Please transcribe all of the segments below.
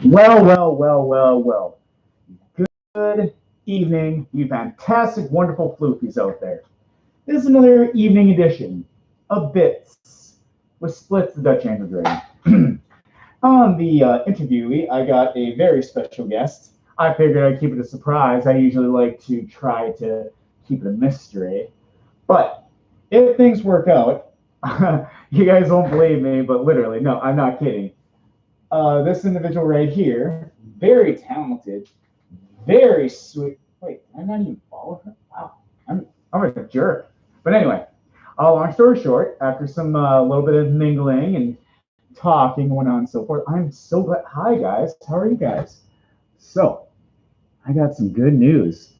Well. Good evening, you fantastic, wonderful floofies out there. This is another evening edition of Bitz with Splitz the Dutch Angel Dragon. On the interviewee, I got a very special guest. I figured I'd keep it a surprise. I usually like to try to keep it a mystery. But if things work out, you guys won't believe me, but literally, no, I'm not kidding. This individual right here, very talented, very sweet. Wait, I'm not even follow her. Wow, I'm a jerk. But anyway, long story short, after some little bit of mingling and talking, going on and so forth, I'm so glad. Hi guys, how are you guys? So I got some good news.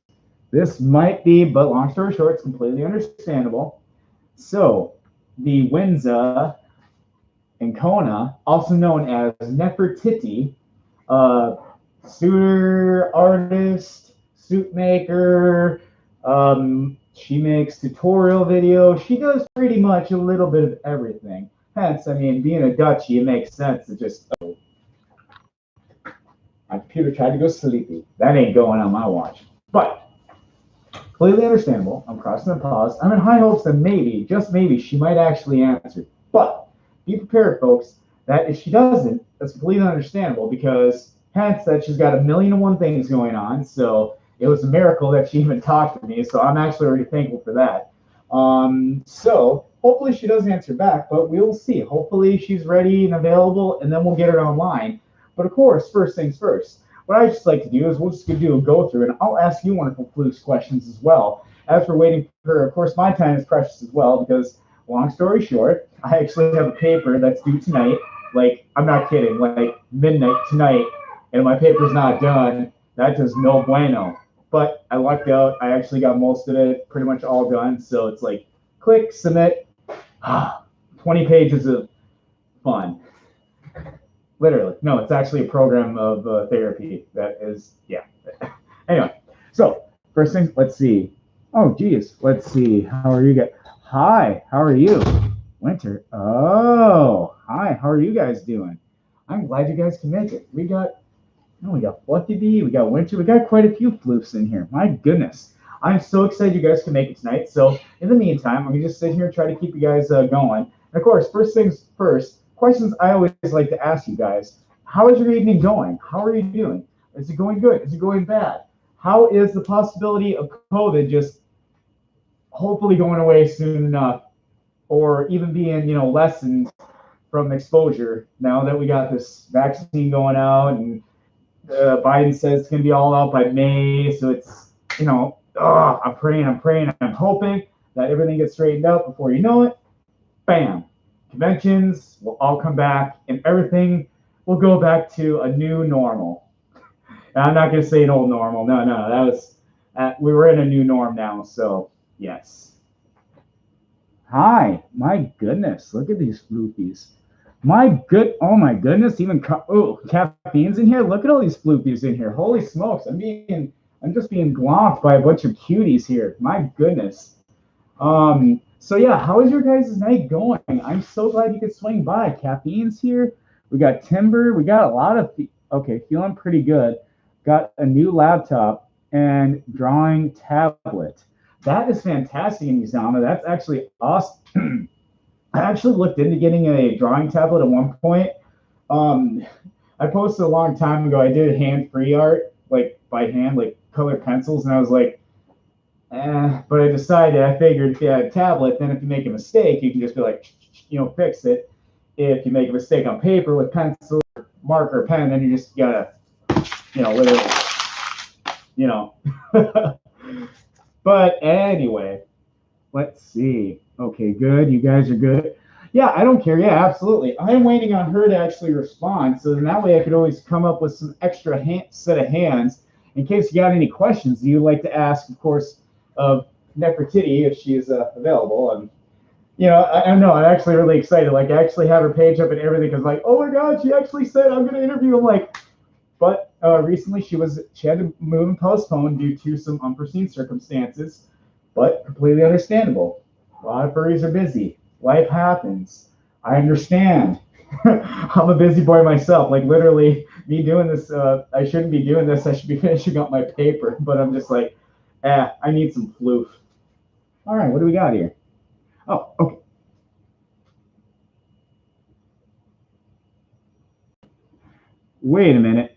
This might be, but long story short, it's completely understandable. So the Windsor and Kona, also known as Neffertiti, uh, suitor, artist, suit maker. She makes tutorial videos. She does pretty much a little bit of everything. Hence, I mean, being a Dutchie, it makes sense to just. Oh, my computer tried to go sleepy. That ain't going on my watch. But completely understandable. I'm crossing the pause. I'm in high hopes that maybe, just maybe, she might actually answer. But be prepared, folks, that if she doesn't, that's completely understandable because hence that she's got a million and one things going on. So it was a miracle that she even talked to me. So I'm actually already thankful for that. So hopefully she does answer back, but we'll see. Hopefully she's ready and available, and then we'll get her online. But of course, first things first. What I just like to do is we'll just do a go through, and I'll ask you wonderful flukes questions as well. As we're waiting for her, of course, my time is precious as well because, long story short, I actually have a paper that's due tonight. Like, I'm not kidding, like midnight tonight, and my paper's not done. That is no bueno. But I lucked out. I actually got most of it pretty much all done. So it's like, click, submit. 20 pages of fun. Literally. No, it's actually a program of therapy that is, yeah. Anyway, so first thing, let's see. Oh, geez. Let's see. How are you guys? Hi, how are you? Winter. Oh, hi. How are you guys doing? I'm glad you guys can make it. We got Fluffy B, we got Winter, we got quite a few floofs in here. My goodness. I'm so excited you guys can make it tonight. So in the meantime, I'm going to just sit here and try to keep you guys going. And of course, first things first, questions I always like to ask you guys. How is your evening going? How are you doing? Is it going good? Is it going bad? How is the possibility of COVID just hopefully going away soon enough, or even being, lessened from exposure now that we got this vaccine going out and Biden says it's going to be all out by May. So it's, I'm praying, I'm hoping that everything gets straightened out before you know it. Bam. Conventions will all come back and everything will go back to a new normal. And I'm not going to say an old normal. No. That was, we were in a new norm now. So, yes. Hi. My goodness. Look at these floopies. Oh my goodness, even caffeine's in here. Look at all these floopies in here. Holy smokes, I'm just being glomped by a bunch of cuties here. My goodness. So yeah, how is your guys' night going? I'm so glad you could swing by. Caffeine's here. We got Timber. We got a lot of feeling pretty good. Got a new laptop and drawing tablet. That is fantastic, Izama. That's actually awesome. I actually looked into getting a drawing tablet at one point. I posted a long time ago. I did hand-free art, like by hand, like colored pencils, and I was like, But I figured if you had a tablet, then if you make a mistake, you can just be like, fix it. If you make a mistake on paper with pencil, marker, pen, then you just gotta, literally, But anyway, let's see. Okay, good. You guys are good. Yeah, I don't care. Yeah, absolutely. I'm waiting on her to actually respond, so then that way I could always come up with some extra set of hands in case you got any questions you'd like to ask, of course, of Neffertiti if she is available. And I know I'm actually really excited. Like, I actually have her page up and everything because, like, oh my God, she actually said I'm going to interview. I'm like, but recently she had to move and postpone due to some unforeseen circumstances, but completely understandable. A lot of furries are busy. Life happens. I understand. I'm a busy boy myself. Like literally, me doing this. I shouldn't be doing this. I should be finishing up my paper. But I'm just like, I need some floof. All right, what do we got here? Oh, okay. Wait a minute.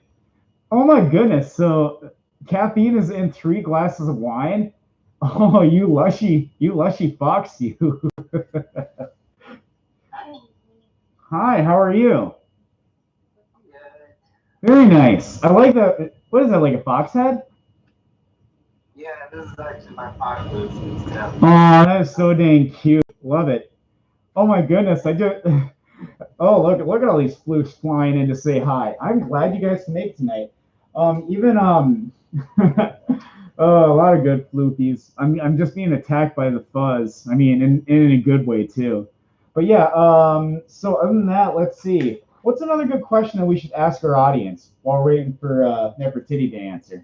Oh my goodness. So caffeine is in 3 glasses of wine. Oh, you lushy fox, you. Hi, how are you? Very nice. I like that. What is that, like a fox head? Yeah, this is actually my pocket stuff. Oh, that is so dang cute. Love it. Oh my goodness. I just Oh, look at all these flukes flying in to say hi. I'm glad you guys can make it tonight. Even oh, a lot of good flukies. I'm just being attacked by the fuzz. I mean, in a good way too. But yeah, so other than that, let's see. What's another good question that we should ask our audience while we're waiting for Neffertiti to answer?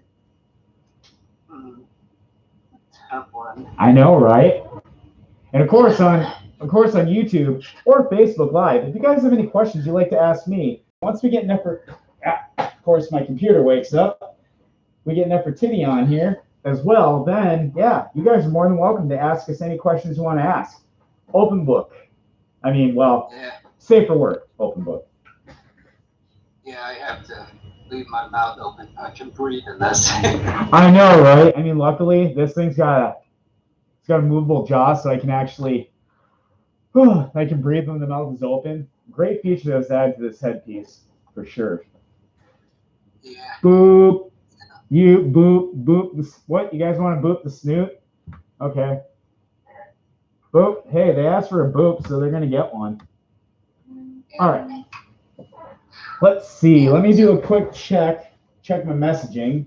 Tough one. I know, right? And of course on YouTube or Facebook Live, if you guys have any questions you'd like to ask me, once we get of course my computer wakes up, we get Neffertiti on here as well, then yeah, you guys are more than welcome to ask us any questions you want to ask. Open book. I mean, well, Yeah, safe for work, open book. yeah, I have to leave my mouth open. I can breathe in this. I know, right? I mean, luckily this thing's got a movable jaw, so I can actually I can breathe when the mouth is open. Great feature that's added to this headpiece, for sure. Yeah. Boop. You boop. What? You guys want to boop the snoot? Okay. Boop. Hey, they asked for a boop, so they're gonna get one. All right. Let's see. Let me do a quick check. Check my messaging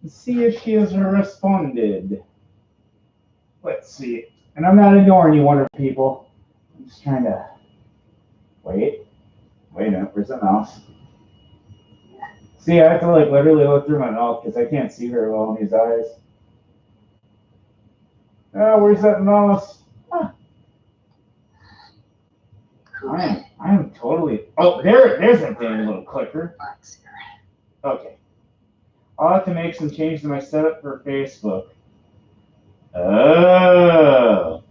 and see if she has responded. Let's see. And I'm not ignoring you, wonderful people. I'm just trying to wait. Wait a minute. Where's the mouse? See, I have to like literally look through my mouth because I can't see very well in these eyes. Oh, where's that mouse? Ah. I am totally. Oh, there's that damn little clicker. Okay. I'll have to make some changes to my setup for Facebook. Oh.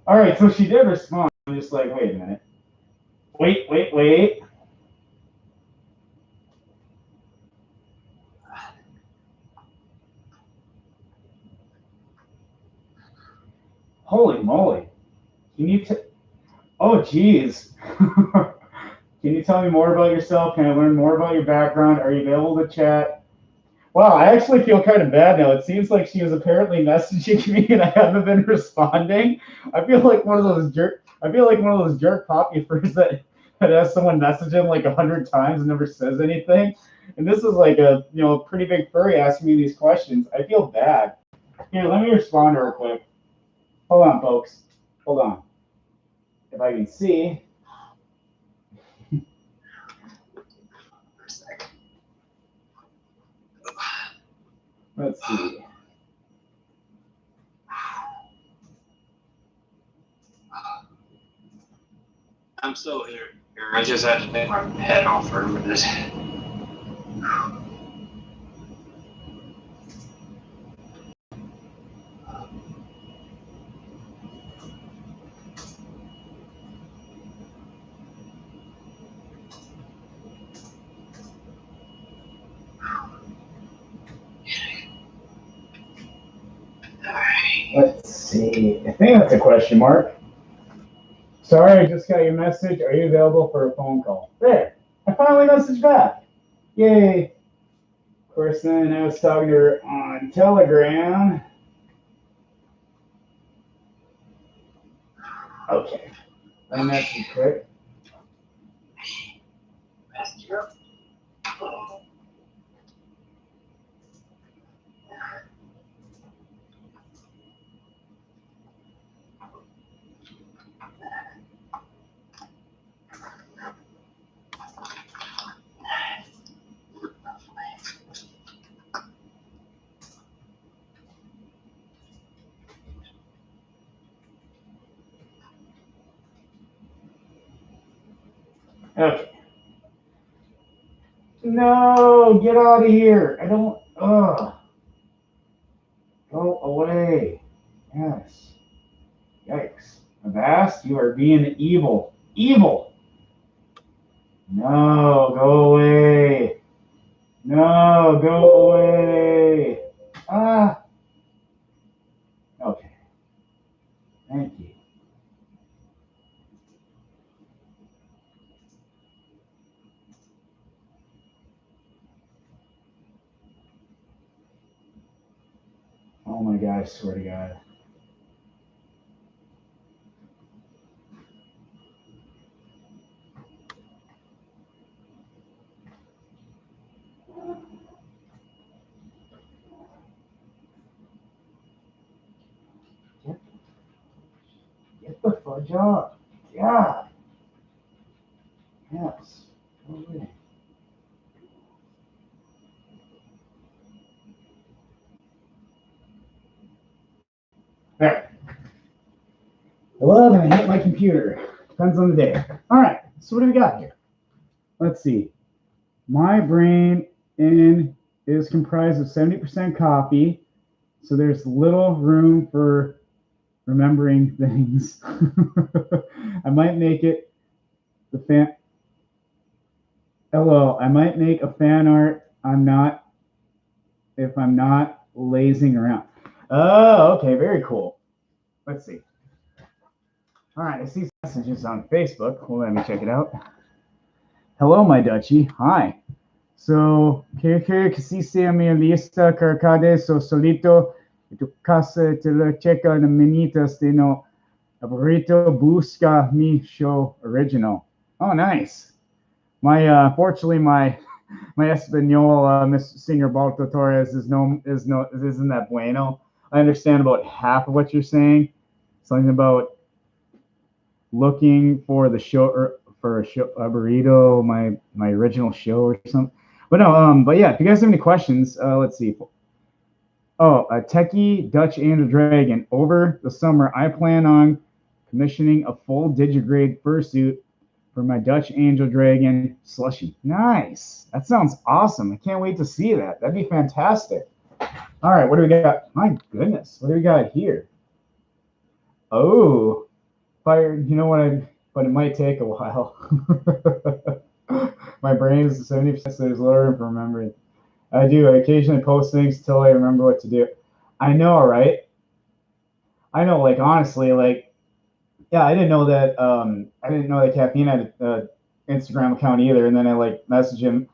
All right, so she did respond. I'm just like, wait a minute. Wait. Holy moly. Can you Oh, geez. Can you tell me more about yourself? Can I learn more about your background? Are you available to chat? Wow, I actually feel kind of bad now. It seems like she was apparently messaging me and I haven't been responding. I feel like one of those jerk copyers that has someone message him like 100 times and never says anything. And this is like a pretty big furry asking me these questions. I feel bad. Here, let me respond real quick. Hold on, folks. Hold on. If I can see. Let's see. I'm still here. I just had to take my head off for a minute. Let's see. I think that's a question mark. Sorry, I just got your message. Are you available for a phone call? There. I finally messaged back. Yay. Of course, then I was talking to her on Telegram. Okay. I messaged quick. Okay. No, get out of here. I don't. Ugh. Go away. Yes. Yikes. Avast, you are being evil. Evil. No, go away. No, go away. Ah. Okay. Thank you. Oh my God, I swear to God. Get the fudge off. Yeah. Yes. Go away. There. I love and I hate my computer. Depends on the day. All right. So what do we got here? Let's see. My brain is comprised of 70% coffee, so there's little room for remembering things. I might make it the fan. Hello. I might make a fan art. If I'm not lazing around. Oh, okay. Very cool. Let's see. All right. I see messages on Facebook. Well, let me check it out. Hello, my Dutchie. Hi. So, que si sea mi lista carcade so solito, tu casa te lo checa en minitas de no aburrito busca mi show original. Oh, nice. Fortunately, my Espanol, Mr. Senior Balto Torres isn't that bueno. I understand about half of what you're saying. Something about looking for the show for a burrito, my original show or something. But no, but yeah, if you guys have any questions, let's see. Oh, a techie Dutch and a dragon. Over the summer, I plan on commissioning a full digigrade fursuit for my Dutch Angel Dragon slushie. Nice. That sounds awesome. I can't wait to see that. That'd be fantastic. All right, what do we got? My goodness, what do we got here? Oh, fire. You know what? But it might take a while. My brain is 70%, so there's lower for remembering. I occasionally post things till I remember what to do. I know, right? I know, like, honestly, like, yeah, I didn't know that Caffeine had an Instagram account either, and then I, like, messaged him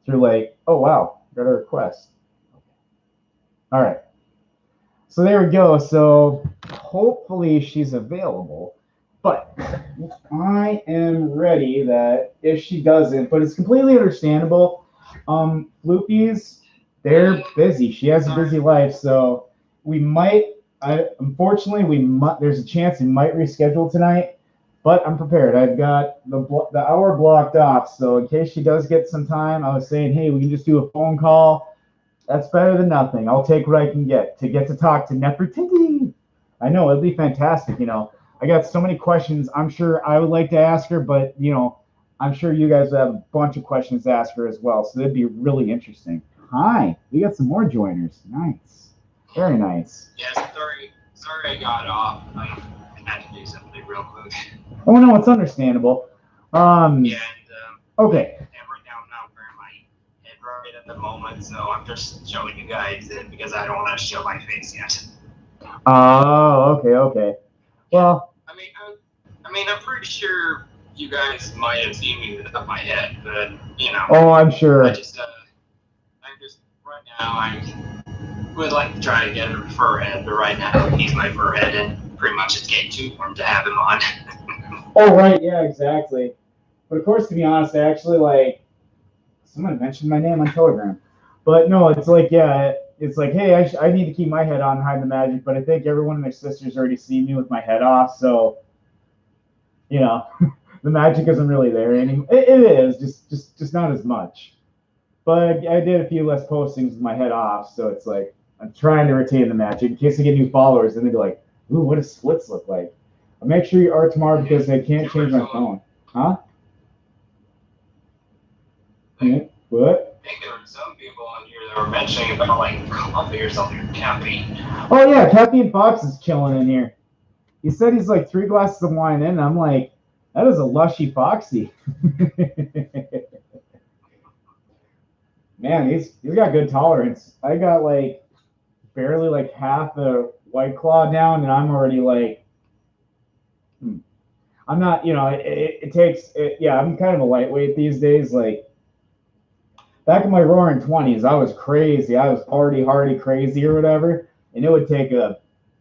through, like, oh, wow, got a request. All right. So there we go. So hopefully she's available. But I am ready that if she doesn't, but it's completely understandable. Floopies, they're busy. She has a busy life, so unfortunately, there's a chance we might reschedule tonight, but I'm prepared. I've got the hour blocked off, so in case she does get some time, I was saying, hey, we can just do a phone call. That's better than nothing. I'll take what I can get to talk to Neffertiti. I know, it'll be fantastic, I got so many questions I'm sure I would like to ask her, but, I'm sure you guys have a bunch of questions to ask her as well, so that'd be really interesting. Hi, we got some more joiners. Nice. Very nice. Yeah, sorry I got off. I had to do something real quick. Oh, no, it's understandable. Okay. Okay. And right now I'm not wearing my head right at the moment, so I'm just showing you guys it because I don't want to show my face yet. Oh, okay. Well, I'm pretty sure you guys might have seen me without my head, but Oh, I'm sure. I'm just right now I would like to try to get a fur head, but right now he's my fur head, and pretty much it's getting too warm to have him on. Oh, right, yeah, exactly. But of course, to be honest, I actually someone mentioned my name on Telegram, but no, it's like, yeah, it's like, hey, I need to keep my head on and hide the magic, but I think everyone and their sisters already see me with my head off, so, the magic isn't really there anymore. It is, just not as much. But I did a few less postings with my head off, so it's like, I'm trying to retain the magic in case I get new followers, and they'd be like, ooh, what does Splitz look like? I'll make sure you are tomorrow because I can't change my phone. Huh? Yeah. What? I think there were some people on here that were mentioning about like coffee or something, caffeine. Oh yeah, Caffeine Fox is killing in here. He said he's like 3 glasses of wine in, and I'm like, that is a lushy Foxy. Man, he's got good tolerance. I got like barely like half the White Claw down, and I'm already like, I'm not, it takes, yeah, I'm kind of a lightweight these days. Like back in my roaring 20s, I was crazy. I was party hardy crazy or whatever, and it would take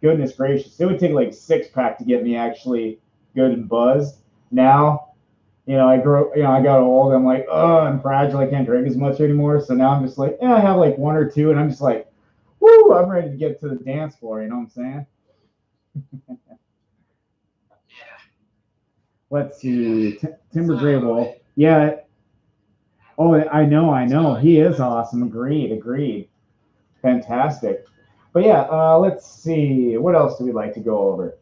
goodness gracious, it would take like a 6-pack to get me actually good and buzzed. Now, I got old. I'm like, oh, I'm fragile. I can't drink as much anymore. So now I'm just like, I have like 1 or 2, and I'm just like, woo, I'm ready to get to the dance floor. You know what I'm saying? Yeah. Let's see, Timber Grable. Yeah. Oh, I know. He is awesome. Agreed. Fantastic. But yeah, let's see. What else do we like to go over?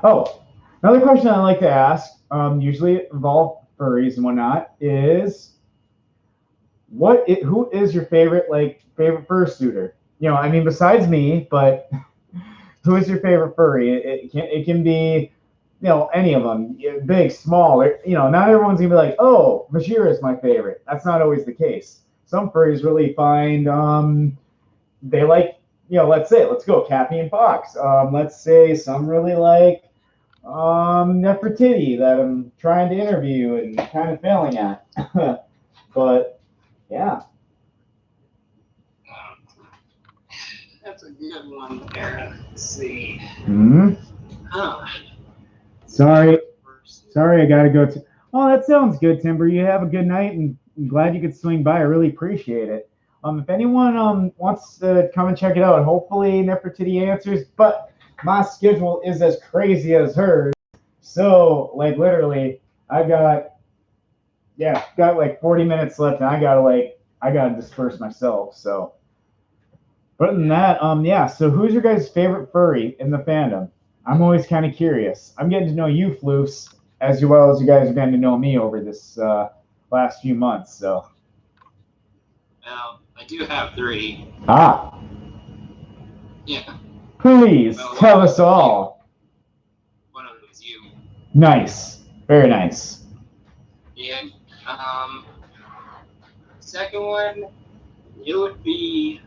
Oh, another question I like to ask, usually involve furries and whatnot, is who is your favorite fursuiter? I mean, besides me, but who is your favorite furry? It can be, any of them, big, small. Not everyone's gonna be like, oh, Bashir is my favorite. That's not always the case. Some furries really find they like, let's go Cappy and Fox. Let's say some really like Neffertiti that I'm trying to interview and kind of failing at. But yeah. That's a good one there. Let's see. Huh. Sorry, I gotta go to. Oh, that sounds good, Timber. You have a good night, and I'm glad you could swing by. I really appreciate it. If anyone wants to come and check it out, hopefully Nefertiti answers. But my schedule is as crazy as hers, so like literally, I got like 40 minutes left, and I gotta disperse myself. So, but other than that, yeah. So who's your guys' favorite furry in the fandom? I'm always kind of curious. I'm getting to know you, Floofs, as well as you guys are getting to know me over this last few months. So. Well, I do have 3. Ah. Yeah. Please tell us all. One of them is you. Nice. Very nice. Yeah. Second one, it would be.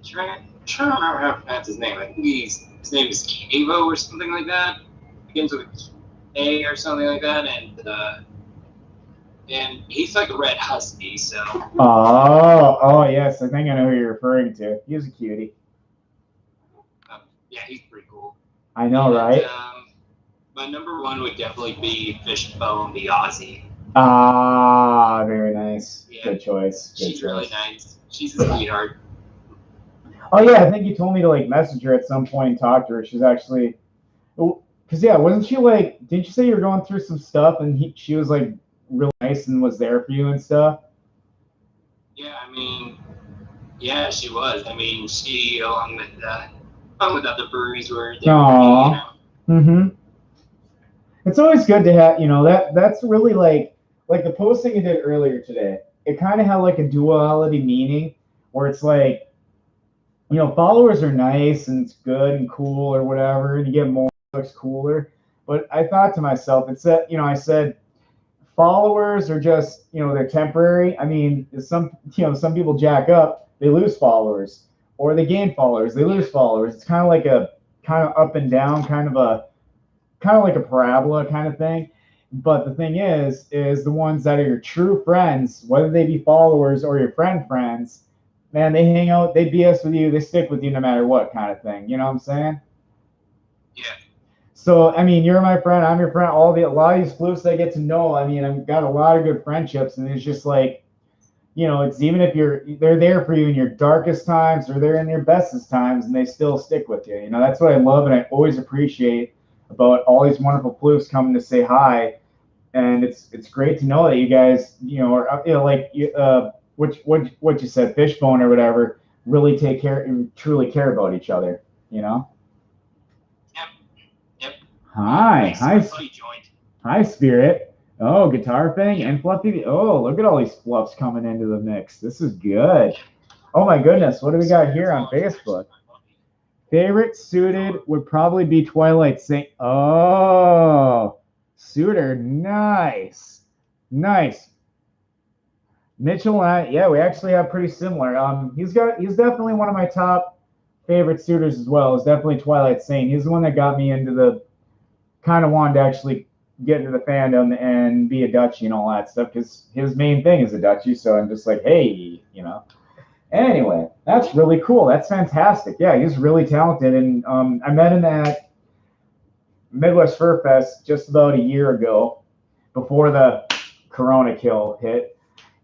Trying to remember how to pronounce his name. I think his name is Cavo or something like that. Begins with A or something like that, and he's like a red husky. So. Oh yes, I think I know who you're referring to. He's a cutie. Yeah, he's pretty cool. I know, right? My number 1 would definitely be Fishbone the Aussie. Ah, very nice. Yeah. Good choice. She's really nice. She's a sweetheart. Oh yeah, I think you told me to like message her at some point and talk to her. She's actually, because yeah, wasn't she like? Didn't you say you were going through some stuff and she was like real nice and was there for you and stuff? Yeah, I mean, yeah, she was. I mean, she along with other furries were there. Aww. Mm-hmm. It's always good to have, that's really like the posting you did earlier today. It kind of had like a duality meaning where it's like, followers are nice and it's good and cool or whatever, and you get more, looks cooler. But I thought to myself, I said, followers are just, they're temporary. I mean, some people jack up, they lose followers, or they gain followers, they lose followers. It's kind of like a up and down, kind of like a parabola kind of thing. But the thing is the ones that are your true friends, whether they be followers or your friends, man, they hang out, they BS with you, they stick with you no matter what kind of thing. You know what I'm saying? Yeah. So, I mean, you're my friend, I'm your friend. A lot of these floofs I get to know, I mean, I've got a lot of good friendships, and it's just like, it's even if they're there for you in your darkest times or they're in your bestest times, and they still stick with you. That's what I love and I always appreciate about all these wonderful floofs coming to say hi. And it's great to know that you guys, are, what you said, Fishbone or whatever, really take care and truly care about each other, Yep. Hi, Spirit. Oh, Guitar Fang and Fluffy. Oh, look at all these fluffs coming into the mix. This is good. Oh my goodness, what do we got here on Facebook? Favorite suited would probably be Twilight Saint. Oh, suitor, nice, nice. Mitchell and I, yeah, we actually have pretty similar. He's definitely one of my top favorite suitors as well. Is definitely Twilight Saint. He's the one that got me into the kind of wanted to actually get into the fandom and be a Dutchie and all that stuff because his main thing is a Dutchie. So I'm just like, hey, you know. Anyway, that's really cool. That's fantastic. Yeah, he's really talented, and I met him at Midwest Fur Fest just about a year ago, before the Corona kill hit.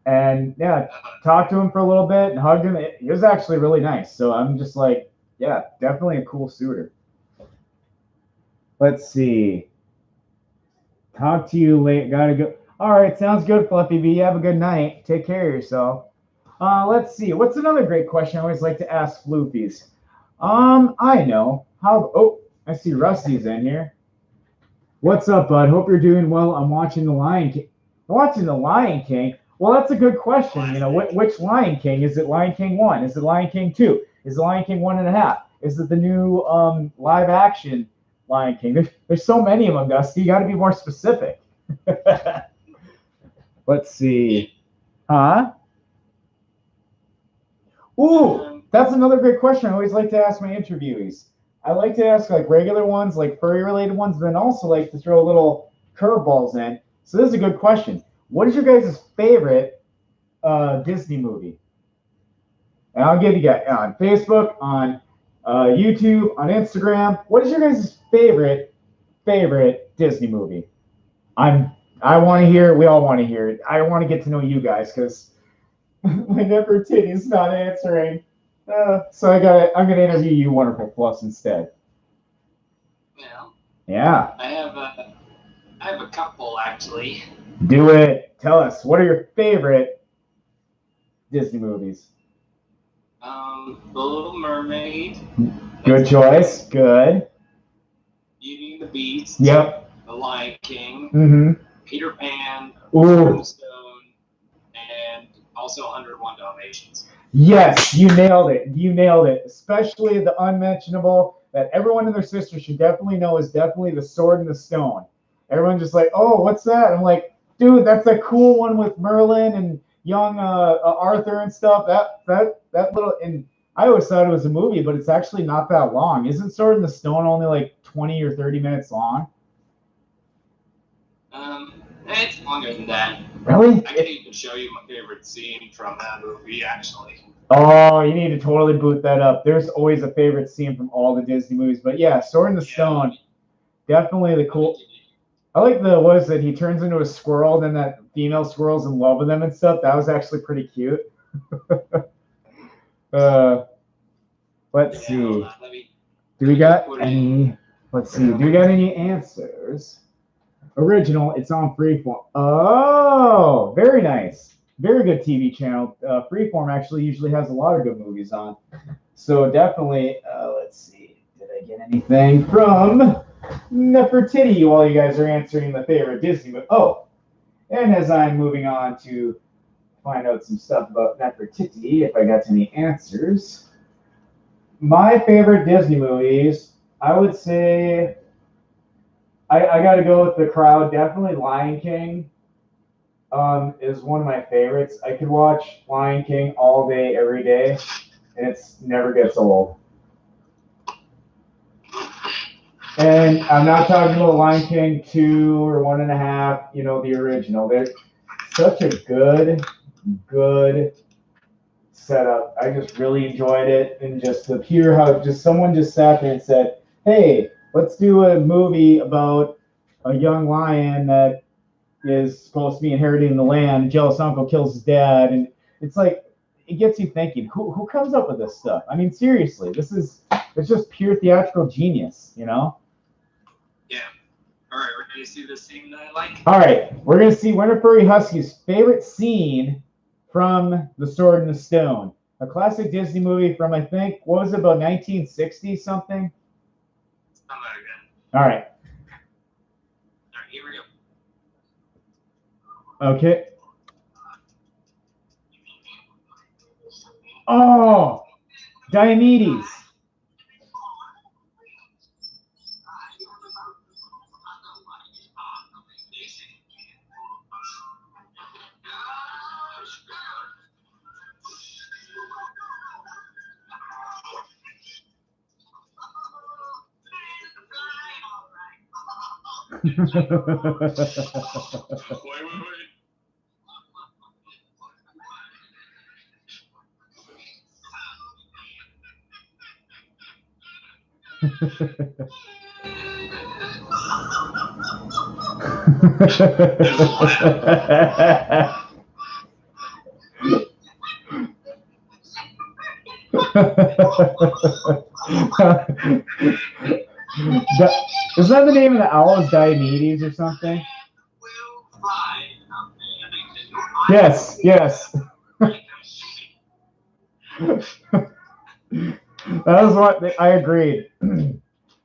And yeah, talked to him for a little bit and hugged him. It was actually really nice. So I'm just like, yeah, definitely a cool suitor. Let's see. Talk to you late. Gotta go. All right, sounds good, Fluffy B. Have a good night. Take care of yourself. Let's see. What's another great question I always like to ask floofies? I know. Oh, I see Rusty's in here. What's up, bud? Hope you're doing well. I'm watching The Lion King. Watching The Lion King? Well, that's a good question. You know, which Lion King? Is it Lion King 1? Is it Lion King 2? Is it Lion King 1.5? Is it the new live action Lion King? There's so many of them, Dusty. You got to be more specific. Let's see. Huh? Ooh, that's another great question I always like to ask my interviewees. I like to ask like regular ones, like furry related ones, but then also like to throw little curveballs in. So this is a good question. What is your guys' favorite Disney movie? And I'll give you guys on Facebook, on YouTube, on Instagram. What is your guys' favorite Disney movie? I want to hear it. We all want to hear it. I want to get to know you guys because my Neffertiti's not answering. So I'm gonna interview you, Wonderful Plus, instead. Well, yeah. I have a couple actually. Do it. Tell us, what are your favorite Disney movies? The Little Mermaid. Good choice. Good. Beauty and the Beast. Yep. The Lion King. Mm-hmm. Peter Pan. Ooh. Stone, and also 101 Dalmatians. Yes, you nailed it. You nailed it. Especially the unmentionable that everyone and their sister should definitely know is definitely The Sword and the Stone. Everyone's just like, oh, what's that? I'm like, dude, that's that cool one with Merlin and young Arthur and stuff. That little, and I always thought it was a movie, but it's actually not that long. Isn't Sword in the Stone only like 20 or 30 minutes long? It's longer than that. Really? I can even show you my favorite scene from that movie, actually. Oh, you need to totally boot that up. There's always a favorite scene from all the Disney movies, but yeah, Sword in the Stone, definitely the cool. I like what is it? He turns into a squirrel, then that female squirrel's in love with him and stuff. That was actually pretty cute. Let's see. Do we got any? Let's see. Do we got any answers? Original. It's on Freeform. Oh, very nice. Very good TV channel. Freeform actually usually has a lot of good movies on. So definitely. Let's see. Did I get anything from Neffertiti while you guys are answering the favorite Disney movie? Oh, and as I'm moving on to find out some stuff about Neffertiti, if I got any answers. My favorite Disney movies, I would say, I got to go with the crowd. Definitely Lion King is one of my favorites. I could watch Lion King all day, every day, and it never gets old. And I'm not talking about Lion King 2 or 1.5, you know, the original. They're such a good setup. I just really enjoyed it, and just to hear how just someone just sat there and said, hey, let's do a movie about a young lion that is supposed to be inheriting the land. Jealous uncle kills his dad, and it's like it gets you thinking. Who comes up with this stuff? I mean, seriously, it's just pure theatrical genius, you know? Yeah. All right, we're gonna see the scene that I like. All right, we're gonna see Winter Furry Husky's favorite scene from The Sword and the Stone, a classic Disney movie from, I think, what was it, about 1960 something? Something like that. All right. All right, here we go. Okay. Oh, Diomedes. Is that the name of the owl? Is Diomedes or something? Yes, yes. That was what I agreed.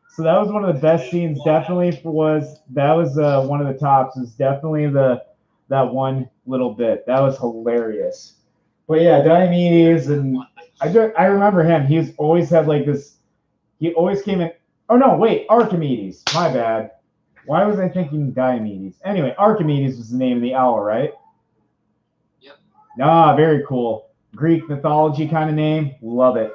So that was one of the best scenes. Definitely was one of the tops. Was definitely that one little bit that was hilarious. But yeah, Diomedes, and I remember him. He's always had like this. He always came in. Oh no, wait, Archimedes. My bad. Why was I thinking Diomedes? Anyway, Archimedes was the name of the owl, right? Yep. Ah, very cool. Greek mythology kind of name. Love it.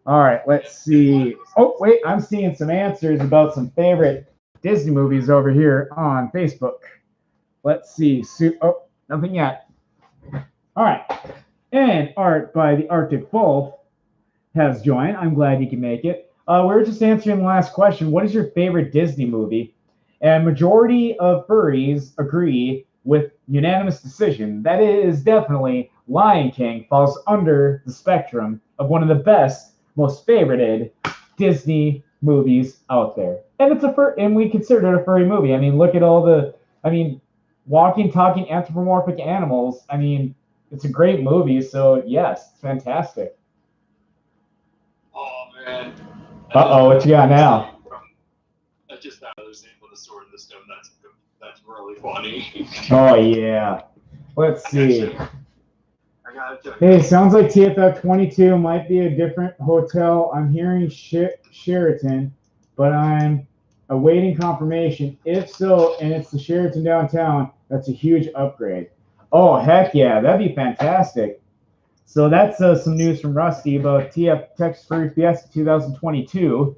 All right, let's see. Oh, wait, I'm seeing some answers about some favorite Disney movies over here on Facebook. Let's see. Oh, nothing yet. All right. And Art by the Arctic Wolf has joined. I'm glad you can make it. We were just answering the last question. What is your favorite Disney movie? And majority of furries agree with unanimous decision that it is definitely Lion King falls under the spectrum of one of the best, most favorited Disney movies out there. And it's and we consider it a furry movie. I mean, look at all walking, talking anthropomorphic animals. I mean, it's a great movie. So yes, it's fantastic. Oh man. Uh-oh, what you got now? I just thought I was able to sword in the stone. That's really funny. Oh yeah. Let's see. Hey, sounds like TFF 22 might be a different hotel. I'm hearing Sheraton, but I'm awaiting confirmation. If so, and it's the Sheraton downtown, that's a huge upgrade. Oh, heck yeah, that'd be fantastic. So that's some news from Rusty about TF Texas Furry Fiesta 2022.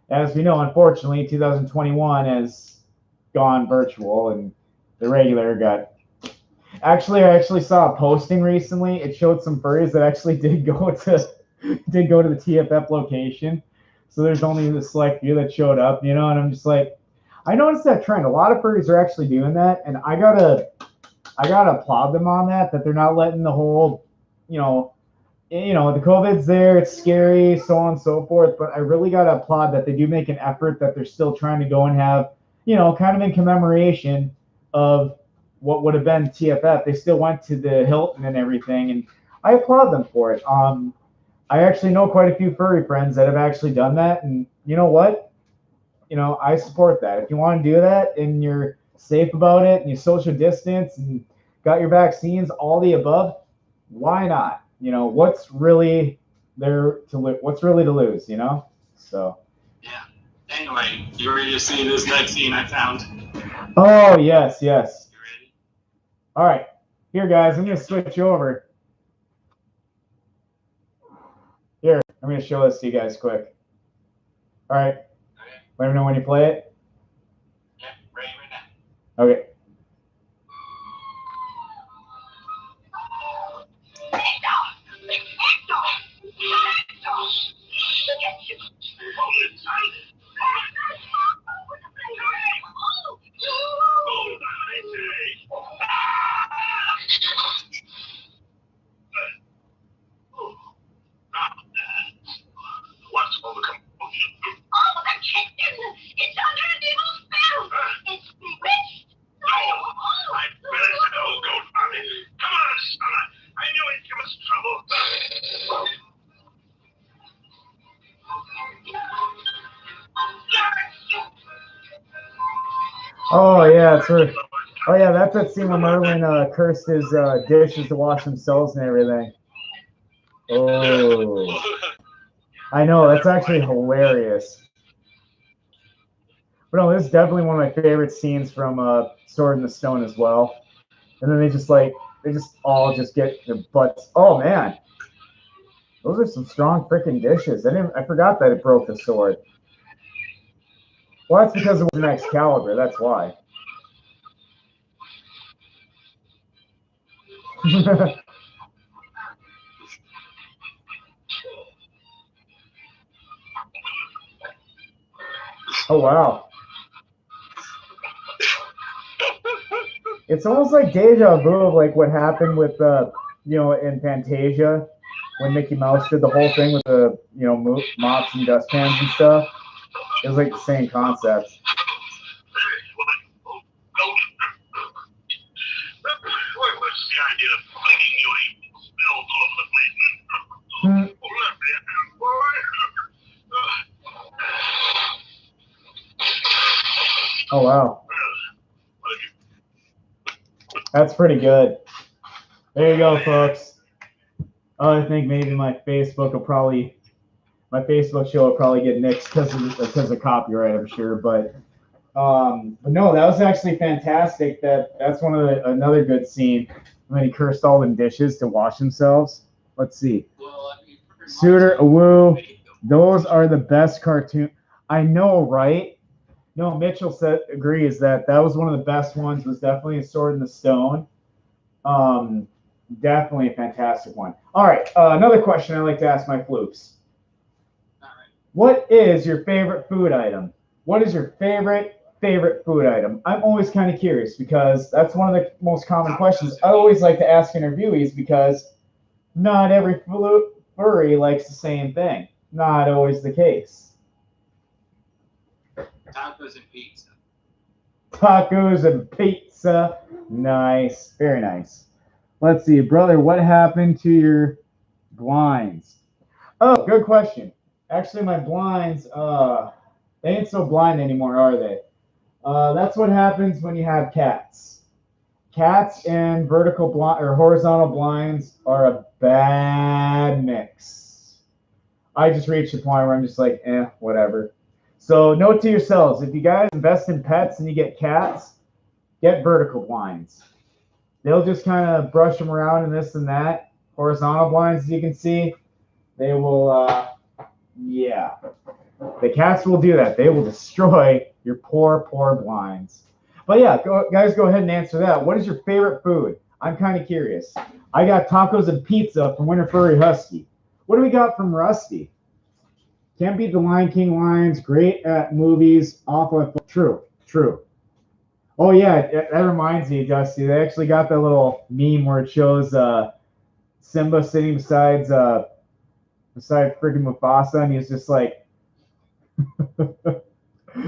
As we know, unfortunately, 2021 has gone virtual, and the regular got. Actually, I actually saw a posting recently. It showed some furries that actually did go to the TFF location. So there's only the select few that showed up, and I'm just like, I noticed that trend. A lot of furries are actually doing that, and I gotta applaud them on that. That they're not letting the whole, the COVID's there, it's scary, so on and so forth. But I really gotta applaud that they do make an effort. That they're still trying to go and have, kind of in commemoration of what would have been TFF, they still went to the Hilton and everything, and I applaud them for it. I actually know quite a few furry friends that have actually done that, and you know what? I support that. If you want to do that and you're safe about it and you social distance and got your vaccines, all the above, why not? What's really what's really to lose? So. Yeah. Anyway, you ready to see this next scene I found? Oh yes. All right, here guys, I'm gonna switch over. Here, I'm gonna show this to you guys quick. All right, let me know when you play it. Yeah, ready right now. Okay. What's all the commotion? Oh, the kitchen! It's under an evil spell! It's bewitched! No! I better know, Goat Mommy! Come on, son! I knew he'd give us trouble! Oh yeah, it's her. Oh yeah, that's that scene where Merlin cursed his dishes to wash themselves and everything. Oh, I know, that's actually hilarious. But no, this is definitely one of my favorite scenes from Sword in the Stone as well. And then they just all just get their butts. Oh man, those are some strong freaking dishes. I forgot that it broke the sword. Well, that's because it was an Excalibur. That's why. Oh wow. It's almost like deja vu of like what happened with in Fantasia when Mickey Mouse did the whole thing with the mops and dustpans and stuff. It was like the same concept. What's the idea of flinging your evil spells all over the place? Oh wow. That's pretty good. There you go, folks. I think maybe my Facebook show will probably get nixed because of copyright, I'm sure. But no, that was actually fantastic. That's another good scene when he cursed all them dishes to wash themselves. Let's see. Interviewoooo. Those are the best cartoon. I know, right? No, Mitchell agrees that was one of the best ones. Was definitely a Sword in the Stone. Definitely a fantastic one. All right, another question I like to ask my flukes. All right. What is your favorite food item? What is your favorite food item? I'm always kind of curious because that's one of the most common questions I always like to ask interviewees because not every furry likes the same thing. Not always the case. Tacos and pizza. Tacos and pizza. Nice. Very nice. Let's see, brother, what happened to your blinds? Oh, good question. Actually, my blinds, they ain't so blind anymore, are they? That's what happens when you have cats. Cats and vertical blind or horizontal blinds are a bad mix. I just reached a point where I'm just like, whatever. So note to yourselves, if you guys invest in pets and you get cats, get vertical blinds. They'll just kind of brush them around and this and that. Horizontal blinds, as you can see, they will, yeah. The cats will do that. They will destroy your poor blinds. But yeah, guys, go ahead and answer that. What is your favorite food? I'm kind of curious. I got tacos and pizza from Winter Furry Husky. What do we got from Rusty? Can't beat the Lion King lines. Great at movies. Awful at true. Oh yeah, that reminds me, Dusty. They actually got that little meme where it shows Simba sitting beside freaking Mufasa, and he's just like,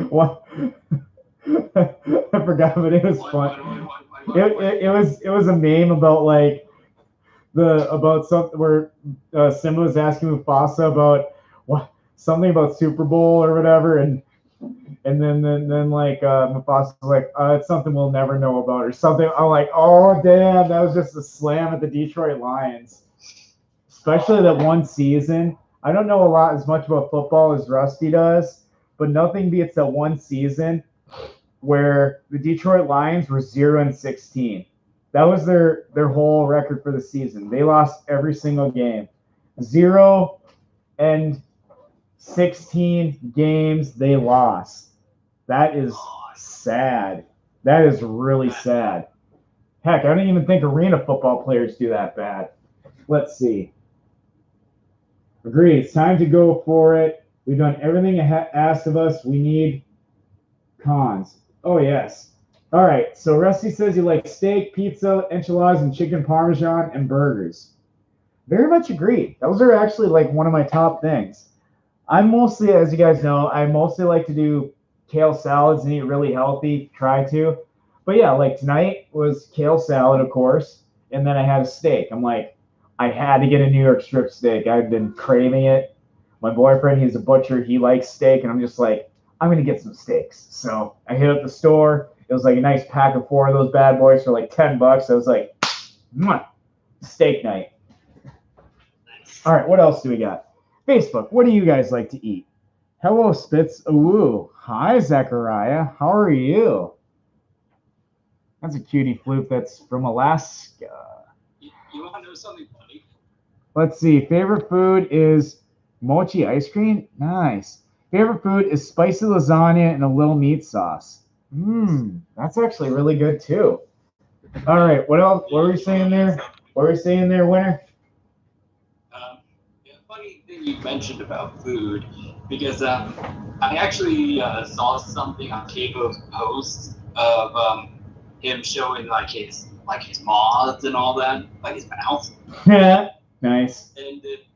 what? I forgot, but it was fun. It was a meme about like about something where Simba was asking Mufasa about something about Super Bowl or whatever, and then like Mufasa's like, it's something we'll never know about or something. I'm like, oh damn, that was just a slam at the Detroit Lions. Especially that one season. I don't know as much about football as Rusty does, but nothing beats that one season where the Detroit Lions were 0-16. That was their whole record for the season. They lost every single game. 0-16 games they lost. That is sad. That is really sad. Heck, I don't even think arena football players do that bad. Let's see. Agreed. It's time to go for it. We've done everything asked of us. We need cons. Oh, yes. All right. So Rusty says you like steak, pizza, enchiladas, and chicken parmesan, and burgers. Very much agreed. Those are actually like one of my top things. I'm mostly, as you guys know, I mostly like to do kale salads and eat really healthy. Try to. But yeah, like tonight was kale salad, of course. And then I had a steak. I'm like, I had to get a New York strip steak. I've been craving it. My boyfriend, he's a butcher. He likes steak. And I'm just like, I'm going to get some steaks. So I hit up the store. It It was like a nice pack of 4 of those bad boys for like $10. I was like, mwah, steak night. All right, what else do we got? Facebook, what do you guys like to eat? Hello, Splitz. Hi, Zachariah. How are you? That's a cutie flute that's from Alaska. You want to know something funny? Let's see. Favorite food is mochi ice cream. Nice. Favorite food is spicy lasagna and a little meat sauce. That's actually really good too. All right. What else? What were you saying there? What were you saying there, Winner? Funny thing you mentioned about food, because I actually saw something on Keiko's post of him showing like his mods and all that, like his mouth. Yeah. Nice. And it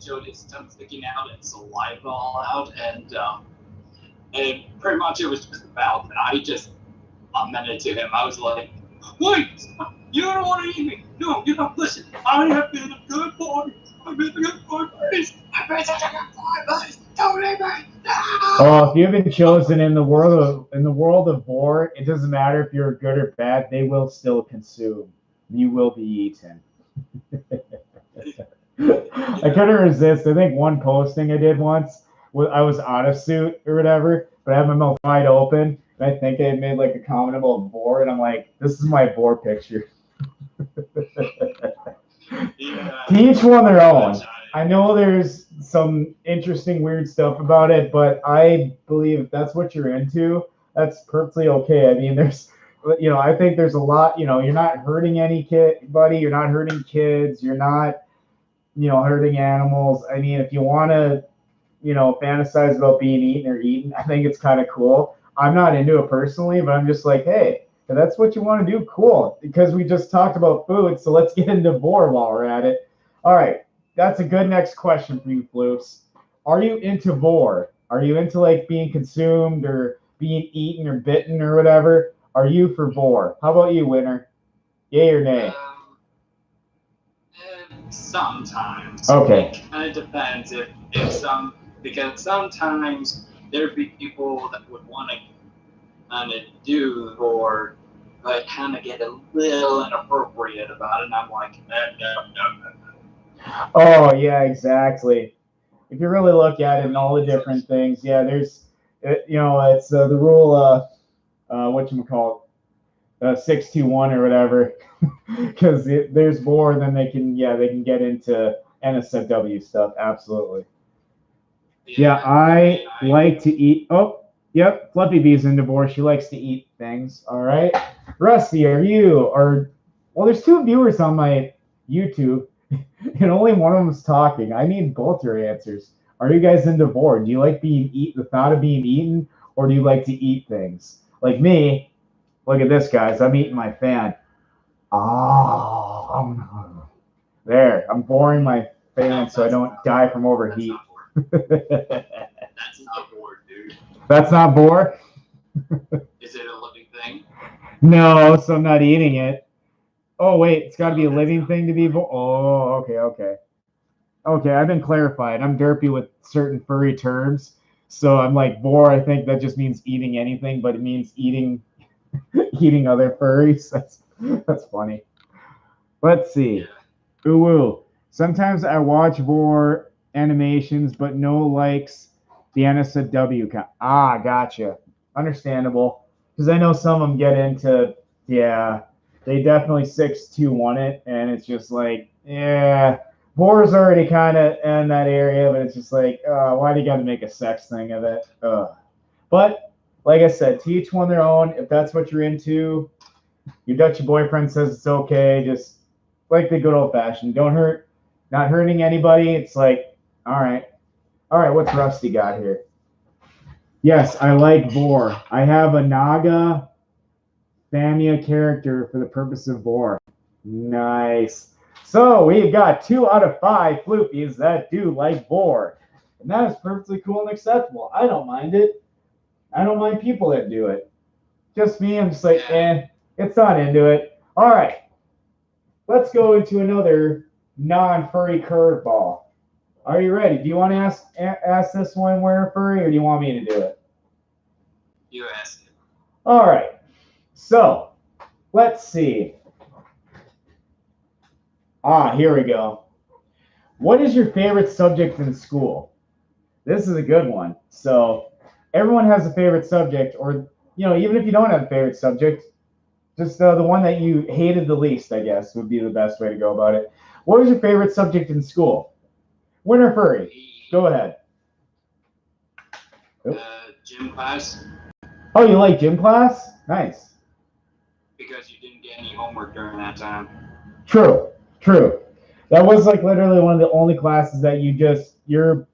showed his tongue sticking out and saliva all out, and pretty much it was just about. And I just commented to him. I was like, "Wait, you don't want to eat me? No, you don't. Listen, I have been a good boy. I've been a good boy, please. I've been such a good boy, please. Don't eat me." No! Oh, if you've been chosen in the world of war, it doesn't matter if you're good or bad. They will still consume. You will be eaten. I couldn't resist. I think one posting I did once, I was out of suit or whatever, but I had my mouth wide open, and I think I made like a comment about boar, and I'm like, this is my boar picture. Yeah. To each one their own. I know there's some interesting, weird stuff about it, but I believe if that's what you're into, that's perfectly okay. I mean, I think there's a lot, you're not hurting anybody, you're not hurting kids, you're not, hurting animals. I mean, if you want to, fantasize about being eaten or eaten, I think it's kind of cool. I'm not into it personally, but I'm just like, hey, if that's what you want to do, cool. Because we just talked about food, so let's get into boar while we're at it. All right, that's a good next question for you, Floops. Are you into boar? Are you into like being consumed or being eaten or bitten or whatever? Are you for boar? How about you, Winner? Yay or nay? Sometimes. Okay. It kind of depends because sometimes there'd be people that would want to kind of do boar, but kind of get a little inappropriate about it, and I'm like, no. Oh, yeah, exactly. If you really look at it and all the different things, yeah, there's, it's the rule, whatchamacallit, 621 or whatever, because there's more than they can get into NSFW stuff, absolutely. Yeah, I like to eat, yep, Fluffy Bee's into boar, she likes to eat things, all right. Rusty, well, there's 2 viewers on my YouTube, and only one of them is talking. I need both your answers. Are you guys into boar? Do you like the thought of being eaten, or do you like to eat things? Like me, look at this, guys. I'm eating my fan. There. I'm boring my fan so I don't die from overheat. That's not boar, dude. That's not boar? Is it a living thing? No, so I'm not eating it. Oh, wait. It's got to be a living thing to be boar. Oh, okay. Okay, I've been clarified. I'm derpy with certain furry terms. So I'm like, boar, I think that just means eating anything, but it means eating other furries. That's funny. Let's see. Ooh. Sometimes I watch boar animations, but no likes the NSFW. Gotcha. Understandable. Because I know some of them get into, they definitely 621 it, and it's just like, boar's already kind of in that area, but it's just like, why do you got to make a sex thing of it? But like I said, to each one their own. If that's what you're into, your Dutchy boyfriend says it's okay. Just like the good old fashioned. Don't hurt. Not hurting anybody. It's like, all right. What's Rusty got here? Yes, I like boar. I have a Naga Thamia character for the purpose of boar. Nice. So we've got 2 out of 5 floopies that do like boar. And that is perfectly cool and acceptable. I don't mind it. I don't mind people that do it. Just me, I'm just like, it's not into it. All right. Let's go into another non-furry curveball. Are you ready? Do you want to ask this one, Where Furry, or do you want me to do it? You ask it. All right. So let's see. Here we go. What is your favorite subject in school? This is a good one. So everyone has a favorite subject, or even if you don't have a favorite subject, just the one that you hated the least, I guess, would be the best way to go about it. What was your favorite subject in school? Winter Furry, go ahead. Gym class. Oh, you like gym class? Nice. Because you didn't get any homework during that time. True. That was like literally one of the only classes that you just your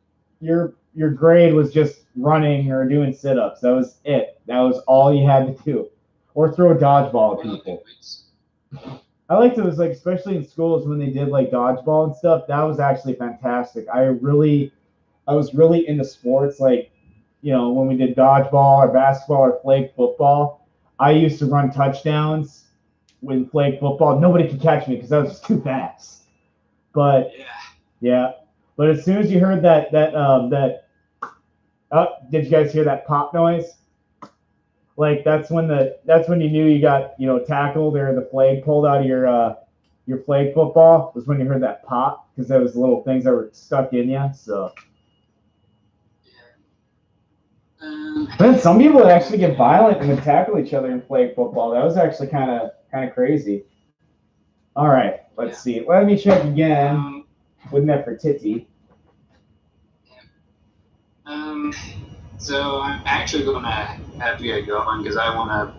grade was just running or doing sit-ups. That was it. That was all you had to do, or throw a dodgeball at people. I liked it. It was like, especially in schools when they did like dodgeball and stuff. That was actually fantastic. I was really into sports. Like, when we did dodgeball or basketball or flag football, I used to run touchdowns with flag football. Nobody could catch me because I was just too fast. But yeah. But as soon as you heard that, did you guys hear that pop noise? Like that's when you knew you got tackled, or the flag pulled out of your flag football, was when you heard that pop, because there was little things that were stuck in you. So. Then some people would actually get violent and would tackle each other in flag football. That was actually kind of crazy. All right, let's see. Let me check again with Neffertiti. So I'm actually gonna have to get going because I wanna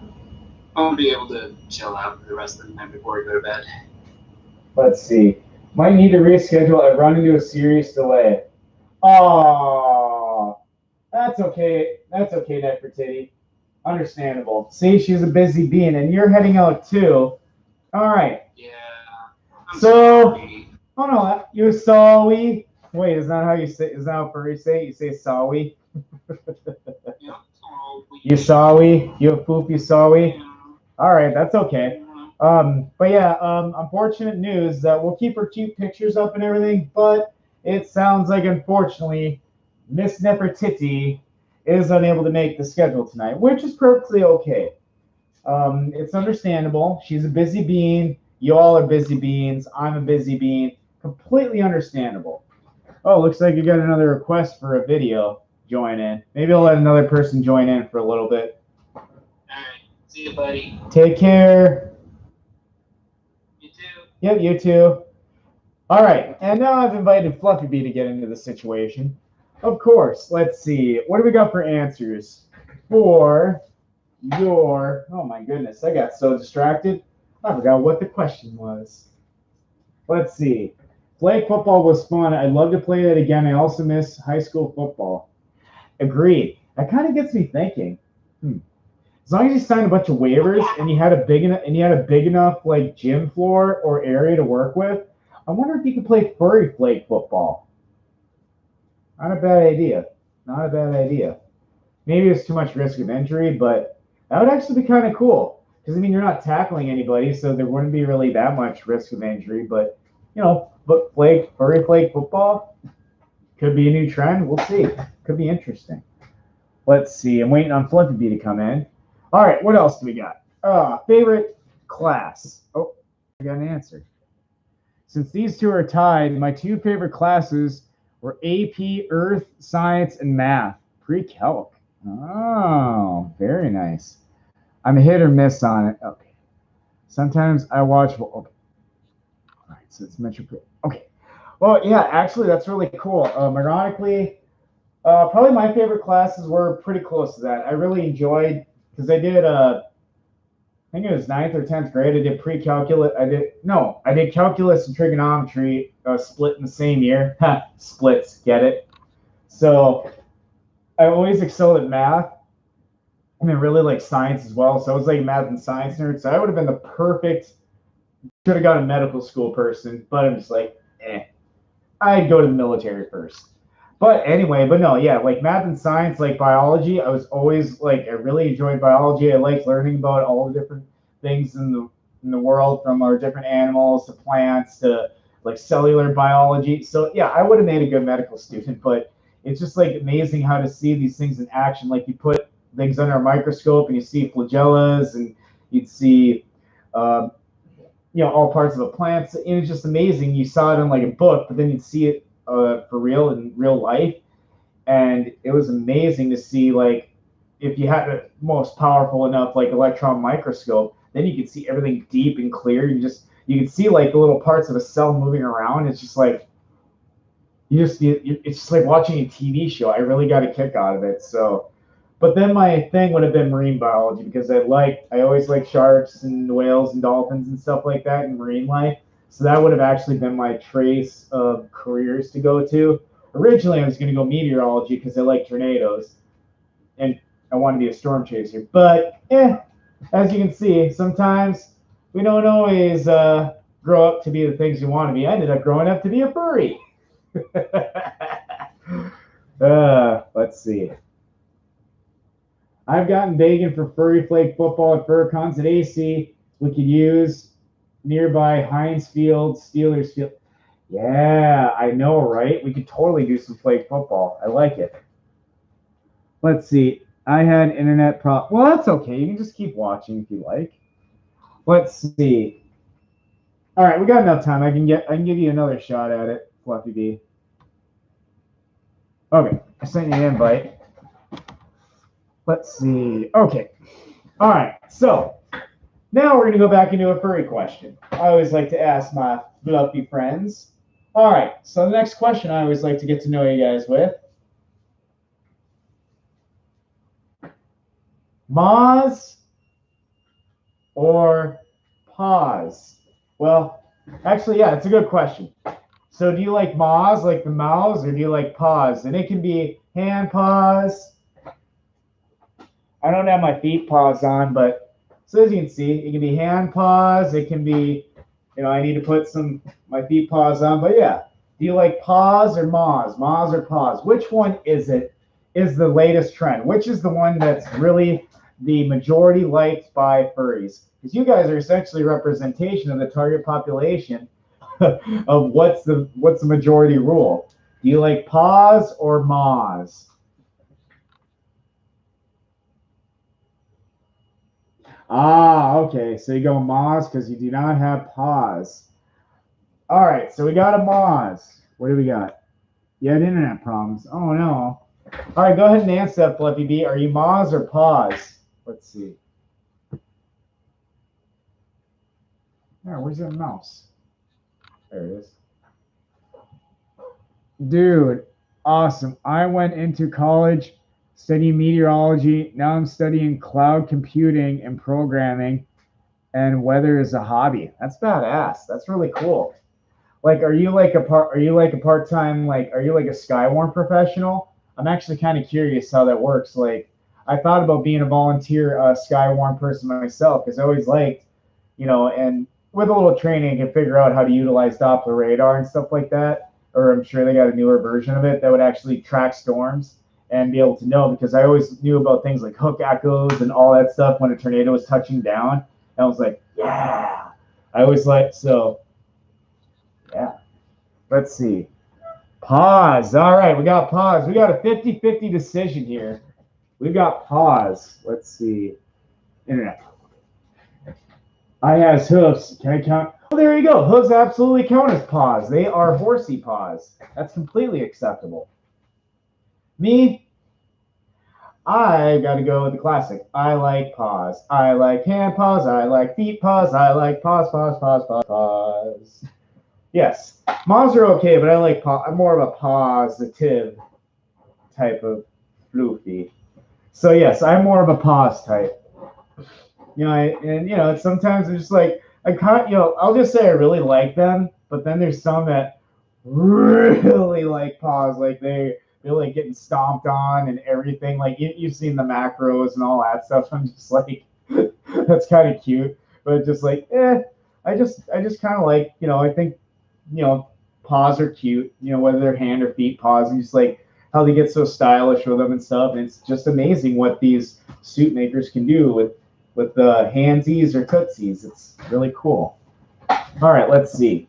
be able to chill out for the rest of the night before I go to bed. Let's see. Might need to reschedule. I run into a serious delay. Oh, that's okay. That's okay, Neffertiti. Understandable. See, she's a busy being, and you're heading out too. All right. Yeah. Sorry. Oh no, you're sorry. Wait, is that how you say? Is that how furries say? You say sorry. Yeah, you sorry. You a poop. You sorry. Yeah. All right, that's okay. But yeah, unfortunate news that we'll keep her cute pictures up and everything, but it sounds like unfortunately Miss Neffertiti is unable to make the schedule tonight, which is perfectly okay. It's understandable. She's a busy being. You all are busy beings. I'm a busy being. Completely understandable. Oh, looks like you got another request for a video. Join in. Maybe I'll let another person join in for a little bit. All right. See you, buddy. Take care. You too. Yep, you too. All right, and now I've invited Fluffy Bee to get into the situation. Of course, let's see. What do we got for answers for your... Oh my goodness, I got so distracted. I forgot what the question was. Let's see. Flag football was fun. I'd love to play that again. I also miss high school football. Agreed. That kind of gets me thinking. As long as you signed a bunch of waivers and you had a big enough like gym floor or area to work with, I wonder if you could play furry flag football. Not a bad idea. Not a bad idea. Maybe it's too much risk of injury, but that would actually be kind of cool. Because I mean, you're not tackling anybody, so there wouldn't be really that much risk of injury. But furry flag football could be a new trend. We'll see. Could be interesting. Let's see. I'm waiting on Fluffy Bee to come in. All right, what else do we got? Favorite class. Oh, I got an answer. Since these two are tied, my two favorite classes were AP, Earth, Science, and Math. Pre-Calc. Oh, very nice. I'm a hit or miss on it. Okay. Sometimes I watch. Okay. All right, so it's metric. Okay. Well, yeah, actually, that's really cool. Ironically, probably my favorite classes were pretty close to that. I really enjoyed, because I did, I think it was 9th or 10th grade. I did pre-calculus. I did calculus and trigonometry split in the same year. Splitz, get it? So I always excelled at math. And I really like science as well. So I was like math and science nerd. So I would have been the perfect, should have got a medical school person. But I'm just like, I'd go to the military first. But anyway, like math and science, like biology, I was always like, I really enjoyed biology. I liked learning about all the different things in the world, from our different animals to plants to like cellular biology. So yeah, I would have made a good medical student, but it's just like amazing how to see these things in action. Like you put things under a microscope, and you see flagellas, and you'd see, all parts of a plant. And it's just amazing. You saw it in like a book, but then you'd see it for real in real life, and it was amazing to see. Like, if you had a most powerful enough like electron microscope, then you could see everything deep and clear. You can see like the little parts of a cell moving around. It's just like it's just like watching a TV show. I really got a kick out of it. So, but then my thing would have been marine biology, because I always liked sharks and whales and dolphins and stuff like that in marine life. So that would have actually been my trace of careers to go to. Originally, I was going to go meteorology because I like tornadoes, and I want to be a storm chaser. But as you can see, sometimes we don't always grow up to be the things we want to be. I ended up growing up to be a furry. Let's see. I've gotten begging for furry flag football at fur cons at AC. We could use nearby Heinz Field, Steelers Field. Yeah, I know, right? We could totally do some flag football. I like it. Let's see. I had internet Well, that's okay. You can just keep watching if you like. Let's see. All right, we got enough time. I can give you another shot at it, Fluffy B. Okay, I sent you an invite. Let's see. Okay. All right. So now we're going to go back into a furry question. I always like to ask my fluffy friends. All right. So the next question I always like to get to know you guys with. Moths or paws? Well, actually, yeah, it's a good question. So do you like moths, like the mouths, or do you like paws? And it can be hand paws. I don't have my feet paws on, but so as you can see, it can be hand paws. It can be, I need to put my feet paws on. But yeah, do you like paws or moths? Moths or paws? Which one is the latest trend? Which is the one that's really the majority liked by furries? Because you guys are essentially representation of the target population of what's the majority rule. Do you like paws or moths? Ah, okay. So you go moths because you do not have paws. All right. So we got a moths. What do we got? You had internet problems. Oh, no. All right. Go ahead and answer that, Fluffy B. Are you moths or paws? Let's see. Yeah, where's that mouse? There it is. Dude, awesome. I went into college studying meteorology. Now I'm studying cloud computing and programming, and weather is a hobby. That's badass. That's really cool. Like, are you like a part-time, like, are you like a Skywarn professional? I'm actually kind of curious how that works. Like, I thought about being a volunteer Skywarn person myself, because I always liked, and with a little training, I can figure out how to utilize Doppler radar and stuff like that. Or I'm sure they got a newer version of it that would actually track storms and be able to know, because I always knew about things like hook echoes and all that stuff when a tornado was touching down. And I was like, yeah. I always like, so, yeah. Let's see. Pause. All right, we got pause. We got a 50-50 decision here. We've got pause. Let's see. Internet. I has hoofs. Can I count? Oh, there you go. Hooves absolutely count as paws. They are horsey paws. That's completely acceptable. Me, I got to go with the classic. I like paws. I like hand paws. I like feet paws. I like paws, paws, paws, paws, paws. Yes, moths are okay, but I like paws. I'm more of a positive type of floofy. So yes, I'm more of a paws type. Sometimes I'm just like, I can't, I'll just say I really like them, but then there's some that really like paws, like they're like getting stomped on and everything. Like you've seen the macros and all that stuff. I'm just like, that's kind of cute, but just like, I just kind of like, I think, paws are cute, whether they're hand or feet paws, and just like how they get so stylish with them and stuff. And it's just amazing what these suit makers can do with the handsies or tootsies. It's really cool. All right, let's see.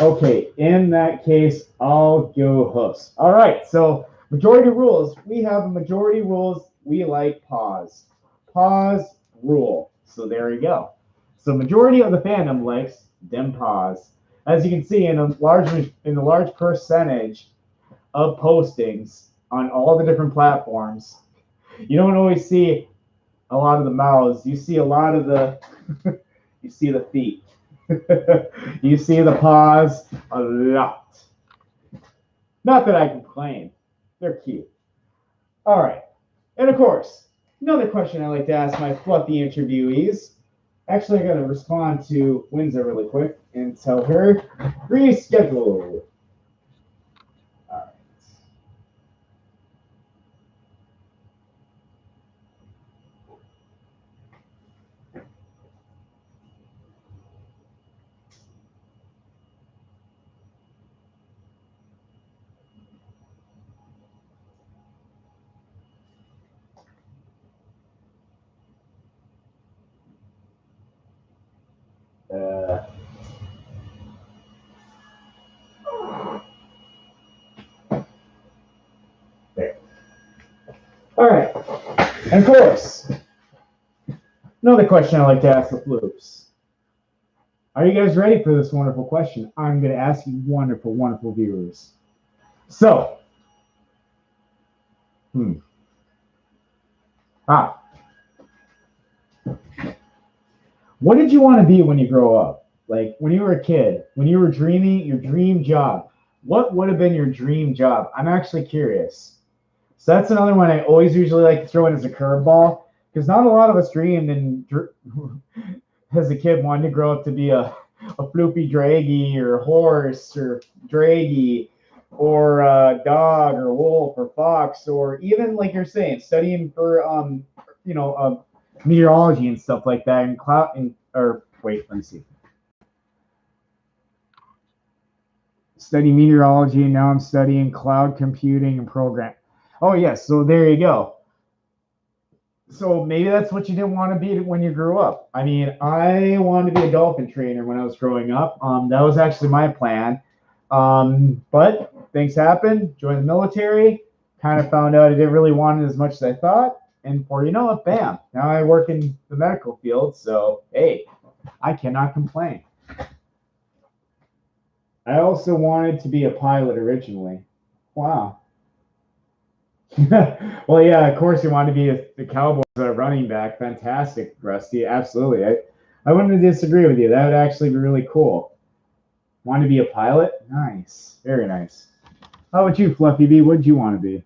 Okay, in that case, I'll go hoofs. All right, so majority rules. We have a majority rules We like pause. Pause rule. So there you go. So majority of the fandom likes dim pause. As you can see in a large percentage of postings on all the different platforms, you don't always see a lot of the mouths. You see a lot of the you see the feet. You see the paws a lot. Not that I complain. They're cute. All right. And of course, another question I like to ask my fluffy interviewees. Actually, I got to respond to Windsor really quick and tell her reschedule. All right. There. All right. And of course, another question I like to ask the floops. Are you guys ready for this wonderful question? I'm going to ask you wonderful, wonderful viewers. So, what did you want to be when you grow up? Like when you were a kid, when you were dreaming your dream job, what would have been your dream job? I'm actually curious. So that's another one I always usually like to throw in as a curveball because not a lot of us dreamed and as a kid wanted to grow up to be a floopy draggy or horse or draggy or a dog or wolf or fox or even like you're saying studying for meteorology and stuff like that and let me see. Study meteorology and now I'm studying cloud computing and program. Oh yes, so there you go. So maybe that's what you didn't want to be when you grew up. I mean, I wanted to be a dolphin trainer when I was growing up. That was actually my plan. But things happened, joined the military, kind of found out I didn't really want it as much as I thought. And before you know it, bam, now I work in the medical field. So, hey, I cannot complain. I also wanted to be a pilot originally. Wow. Well, yeah, of course you want to be the Cowboys running back. Fantastic, Rusty. Absolutely. I wouldn't disagree with you. That would actually be really cool. Want to be a pilot? Nice. Very nice. How about you, Fluffy B? What did you want to be?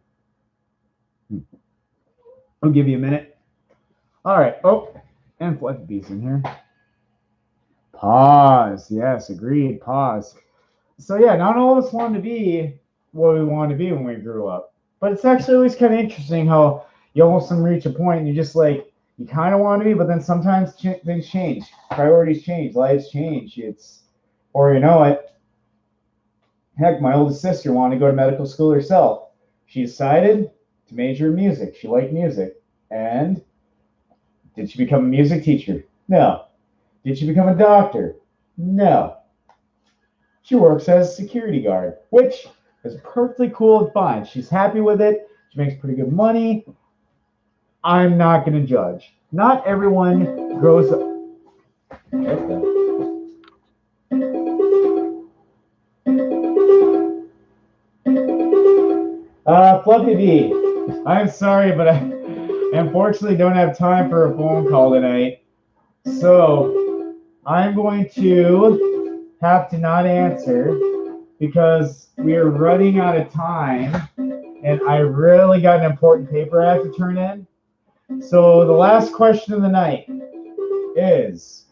I'll give you a minute. All right. Oh, and Fluffy B's in here. Pause. Yes, agreed. Pause. So, yeah, not all of us want to be what we want to be when we grew up. But it's actually always kind of interesting how you almost reach a point and you just like, you kind of want to be, but then sometimes things change. Priorities change. Lives change. Or you know what? Heck, my oldest sister wanted to go to medical school herself. She decided to major in music. She liked music. And did she become a music teacher? No. Did she become a doctor? No. She works as a security guard, which is perfectly cool and fine. She's happy with it. She makes pretty good money. I'm not going to judge. Not everyone grows up. Fluffy B, I'm sorry, but I unfortunately don't have time for a phone call tonight. So I'm going to have to not answer because we are running out of time and I really got an important paper I have to turn in. So the last question of the night is,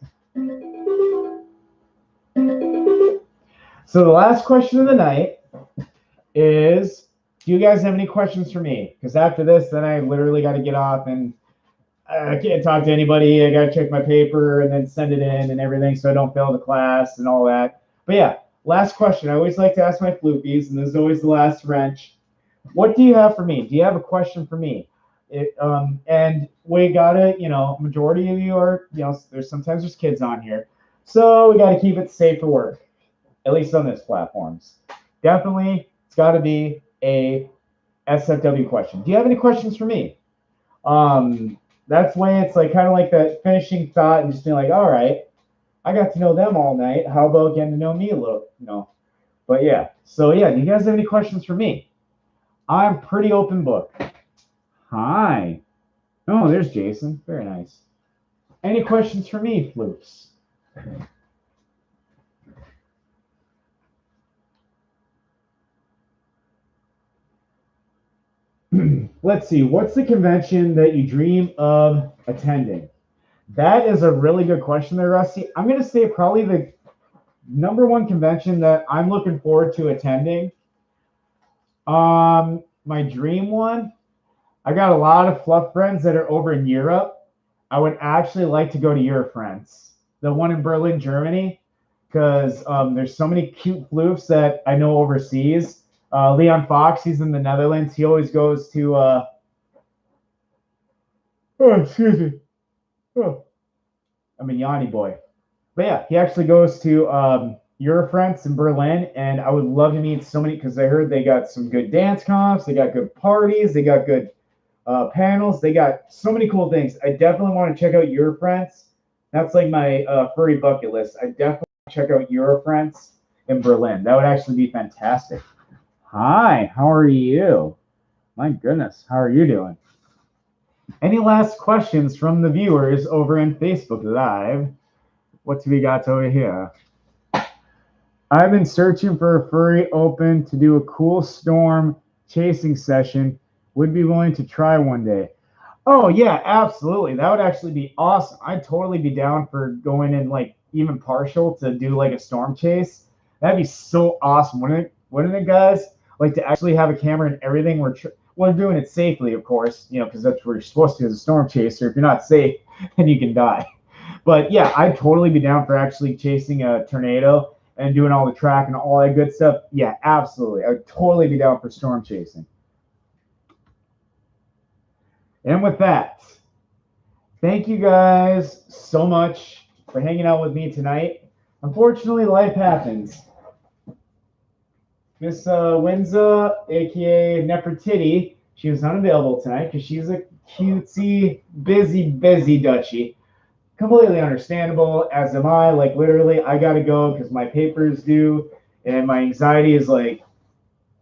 do you guys have any questions for me? Because after this, then I literally got to get off and I can't talk to anybody. I got to check my paper and then send it in and everything so I don't fail the class and all that. But yeah, last question. I always like to ask my floopies, and this is always the last wrench. What do you have for me? Do you have a question for me? And we gotta, majority of you are, there's kids on here. So we gotta keep it safe for work, at least on this platforms. Definitely, it's gotta be a SFW question. Do you have any questions for me? That's why it's like kind of like that finishing thought and just being like, all right, I got to know them all night. How about getting to know me a little, you know? But yeah, so yeah, do you guys have any questions for me? I'm pretty open book. Hi. Oh, there's Jason. Very nice. Any questions for me, Floops? Let's see. What's the convention that you dream of attending? That is a really good question there, Rusty. I'm going to say probably the number one convention that I'm looking forward to attending. My dream one, I got a lot of fluff friends that are over in Europe. I would actually like to go to Eurofriends, the one in Berlin, Germany, because there's so many cute floofs that I know overseas. Leon Fox, he's in the Netherlands. He always goes to, oh, excuse me. Oh, I'm a Yanni boy. But yeah, he actually goes to Eurofriends in Berlin, and I would love to meet so many, because I heard they got some good dance comps, they got good parties, they got good panels. They got so many cool things. I definitely want to check out Eurofriends. That's like my furry bucket list. I definitely want to check out Eurofriends in Berlin. That would actually be fantastic. Hi, how are you? My goodness, how are you doing? Any last questions from the viewers over in Facebook Live? What do we got over here? I've been searching for a furry open to do a cool storm chasing session. Would be willing to try one day. Oh yeah, absolutely. That would actually be awesome. I'd totally be down for going in like even partial to do like a storm chase. That'd be so awesome, wouldn't it, guys? Like to actually have a camera and everything. We're doing it safely, of course, you know, because that's what you're supposed to do as a storm chaser. If you're not safe, then you can die. But yeah, I'd totally be down for actually chasing a tornado and doing all the track and all that good stuff. Yeah, absolutely. I'd totally be down for storm chasing. And with that, thank you guys so much for hanging out with me tonight. Unfortunately, life happens. Miss Winza, aka Neffertiti, she was unavailable tonight because she's a cutesy, busy Dutchie. Completely understandable, as am I. Like, literally, I gotta go because my paper's due, and my anxiety is like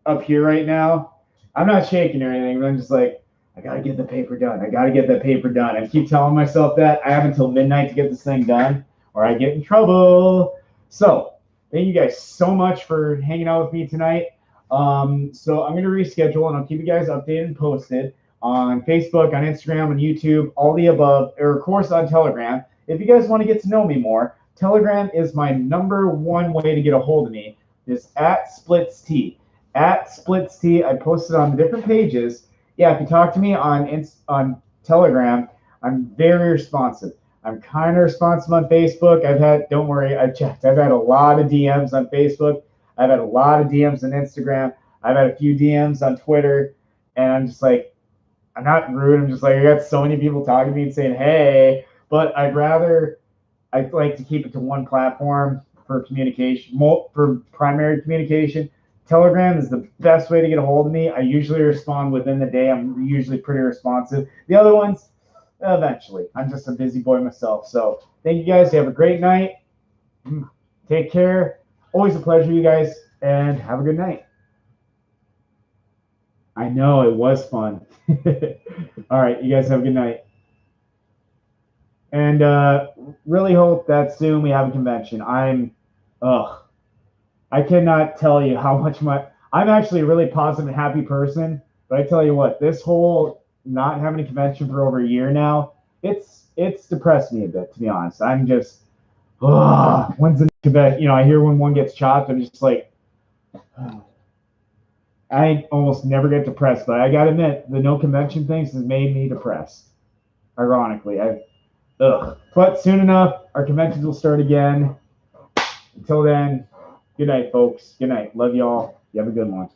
up here right now. I'm not shaking or anything, but I'm just like, I gotta get the paper done. I gotta get that paper done. I keep telling myself that. I have until midnight to get this thing done, or I get in trouble. So, thank you guys so much for hanging out with me tonight. So I'm gonna reschedule, and I'll keep you guys updated and posted on Facebook, on Instagram, on YouTube, all the above, or of course on Telegram. If you guys want to get to know me more, Telegram is my #1 way to get a hold of me. Is at Splitz. At Splitz. I posted on the different pages. Yeah, if you talk to me on Telegram, I'm very responsive. I'm kind of responsive on Facebook. Don't worry, I've checked. I've had a lot of DMs on Facebook. I've had a lot of DMs on Instagram. I've had a few DMs on Twitter. And I'm just like, I'm not rude. I'm just like, I got so many people talking to me and saying, hey, but I'd like to keep it to one platform for communication, for primary communication. Telegram is the best way to get a hold of me. I usually respond within the day. I'm usually pretty responsive. The other ones, eventually. I'm just a busy boy myself. So thank you guys. You have a great night. Take care. Always a pleasure, you guys, and have a good night. I know, it was fun. All right, you guys have a good night. And really hope that soon we have a convention. I cannot tell you how much I'm actually a really positive and happy person, but I tell you what, this whole not having a convention for over a year now, it's depressed me a bit, to be honest. I'm just, when's the convention? You know, I hear when one gets chopped, I'm just like, I almost never get depressed, but I gotta admit, the no convention things has made me depressed. Ironically, but soon enough, our conventions will start again. Until then, good night, folks. Good night. Love y'all. You have a good one.